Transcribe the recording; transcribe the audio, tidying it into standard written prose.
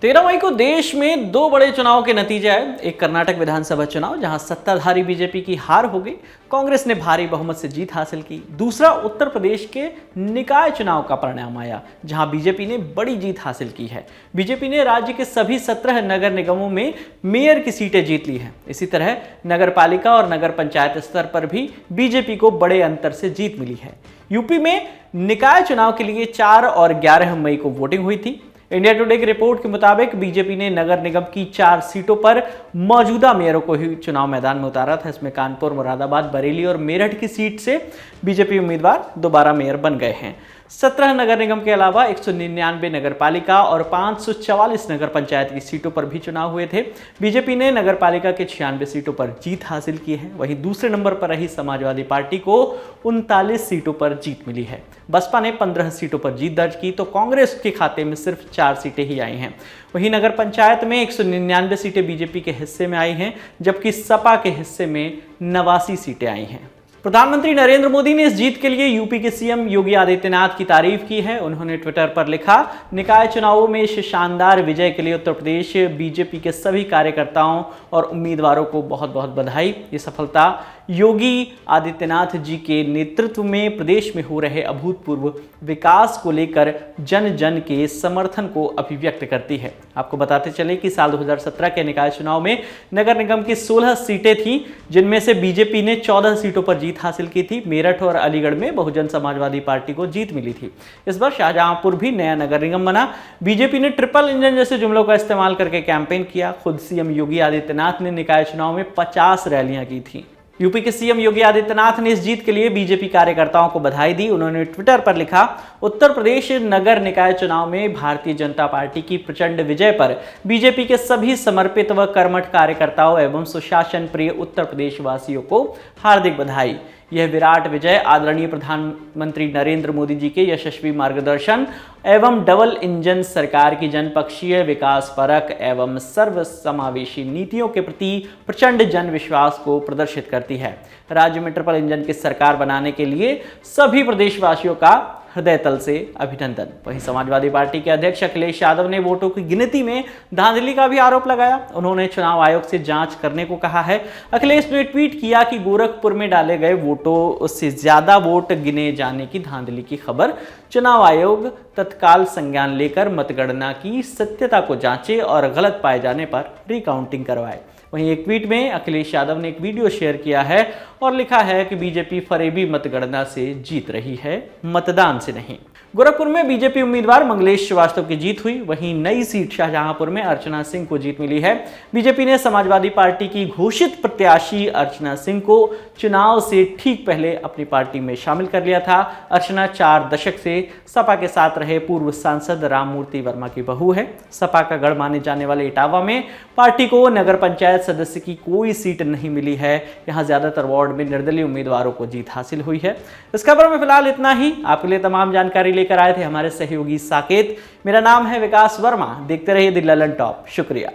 13 मई को देश में दो बड़े चुनाव के नतीजे आए। एक कर्नाटक विधानसभा चुनाव जहां सत्ताधारी बीजेपी की हार हो गई, कांग्रेस ने भारी बहुमत से जीत हासिल की। दूसरा उत्तर प्रदेश के निकाय चुनाव का परिणाम आया, जहां बीजेपी ने बड़ी जीत हासिल की है। बीजेपी ने राज्य के सभी 17 नगर निगमों में मेयर की सीटें जीत ली हैं। इसी तरह नगर पालिका और नगर पंचायत स्तर पर भी बीजेपी को बड़े अंतर से जीत मिली है। यूपी में निकाय चुनाव के लिए 4 और 11 मई को वोटिंग हुई थी। इंडिया टुडे की रिपोर्ट के मुताबिक बीजेपी ने नगर निगम की 4 सीटों पर मौजूदा मेयरों को ही चुनाव मैदान में उतारा था। इसमें कानपुर, मुरादाबाद, बरेली और मेरठ की सीट से बीजेपी उम्मीदवार दोबारा मेयर बन गए हैं। 17 नगर निगम के अलावा 199 नगर पालिका और 544 नगर पंचायत की सीटों पर भी चुनाव हुए थे। बीजेपी ने नगर पालिका के 96 सीटों पर जीत हासिल की है। वहीं दूसरे नंबर पर रही समाजवादी पार्टी को 39 सीटों पर जीत मिली है। बसपा ने 15 सीटों पर जीत दर्ज की तो कांग्रेस के खाते में सिर्फ 4 सीटें ही आई हैं। वहीं नगर पंचायत में 199 सीटें बीजेपी के हिस्से में आई हैं, जबकि सपा के हिस्से में 89 सीटें आई हैं। प्रधानमंत्री नरेंद्र मोदी ने इस जीत के लिए यूपी के सीएम योगी आदित्यनाथ की तारीफ की है। उन्होंने ट्विटर पर लिखा, निकाय चुनावों में इस शानदार विजय के लिए उत्तर प्रदेश बीजेपी के सभी कार्यकर्ताओं और उम्मीदवारों को बहुत बहुत बधाई। ये सफलता योगी आदित्यनाथ जी के नेतृत्व में प्रदेश में हो रहे अभूतपूर्व विकास को लेकर जन जन के समर्थन को अभिव्यक्त करती है। आपको बताते चले कि साल 2017 के निकाय चुनाव में नगर निगम की 16 सीटें थीं, जिनमें से बीजेपी ने 14 सीटों पर जीत हासिल की थी। मेरठ और अलीगढ़ में बहुजन समाजवादी पार्टी को जीत मिली थी। इस बार शाहजहांपुर भी नया नगर निगम बना। बीजेपी ने ट्रिपल इंजन जैसे जुमलों का इस्तेमाल करके कैंपेन किया। खुद सीएम योगी आदित्यनाथ ने निकाय चुनाव में 50 रैलियां की थी। यूपी के सीएम योगी आदित्यनाथ ने इस जीत के लिए बीजेपी कार्यकर्ताओं को बधाई दी। उन्होंने ट्विटर पर लिखा, उत्तर प्रदेश नगर निकाय चुनाव में भारतीय जनता पार्टी की प्रचंड विजय पर बीजेपी के सभी समर्पित व कर्मठ कार्यकर्ताओं एवं सुशासन प्रिय उत्तर प्रदेश वासियों को हार्दिक बधाई। यह विराट विजय आदरणीय प्रधानमंत्री नरेंद्र मोदी जी के यशस्वी मार्गदर्शन एवं डबल इंजन सरकार की जनपक्षीय विकास परक एवं सर्वसमावेशी नीतियों के प्रति प्रचंड जन विश्वास को प्रदर्शित करती है। राज्य में ट्रिपल इंजन की सरकार बनाने के लिए सभी प्रदेशवासियों का हृदय तल से अभिनंदन। वहीं समाजवादी पार्टी के अध्यक्ष अखिलेश यादव ने वोटों की गिनती में धांधली का भी आरोप लगाया। उन्होंने चुनाव आयोग से जांच करने को कहा है। अखिलेश ने ट्वीट किया कि गोरखपुर में डाले गए वोटों से ज्यादा वोट गिने जाने की धांधली की खबर। चुनाव आयोग तत्काल संज्ञान लेकर मतगणना की सत्यता को जांचे और गलत पाए जाने पर रिकाउंटिंग करवाए। वहीं एक ट्वीट में अखिलेश यादव ने एक वीडियो शेयर किया है और लिखा है कि बीजेपी फरेबी मतगणना से जीत रही है, मतदान से नहीं। गोरखपुर में बीजेपी उम्मीदवार मंगलेश श्रीवास्तव की जीत हुई। वहीं नई सीट शाहजहांपुर में अर्चना सिंह को जीत मिली है। बीजेपी ने समाजवादी पार्टी की घोषित प्रत्याशी अर्चना सिंह को चुनाव से ठीक पहले अपनी पार्टी में शामिल कर लिया था। अर्चना 4 दशक से सपा के साथ रहे पूर्व सांसद राममूर्ति वर्मा की बहू है। सपा का गढ़ माने जाने वाले इटावा में पार्टी को नगर पंचायत सदस्य की कोई सीट नहीं मिली है। यहाँ ज्यादातर वार्ड में निर्दलीय उम्मीदवारों को जीत हासिल हुई है। इस खबर में फिलहाल इतना ही। आपके लिए तमाम जानकारी लेकर आए थे हमारे सहयोगी साकेत। मेरा नाम है विकास वर्मा। देखते रहिए द ललन टॉप। शुक्रिया।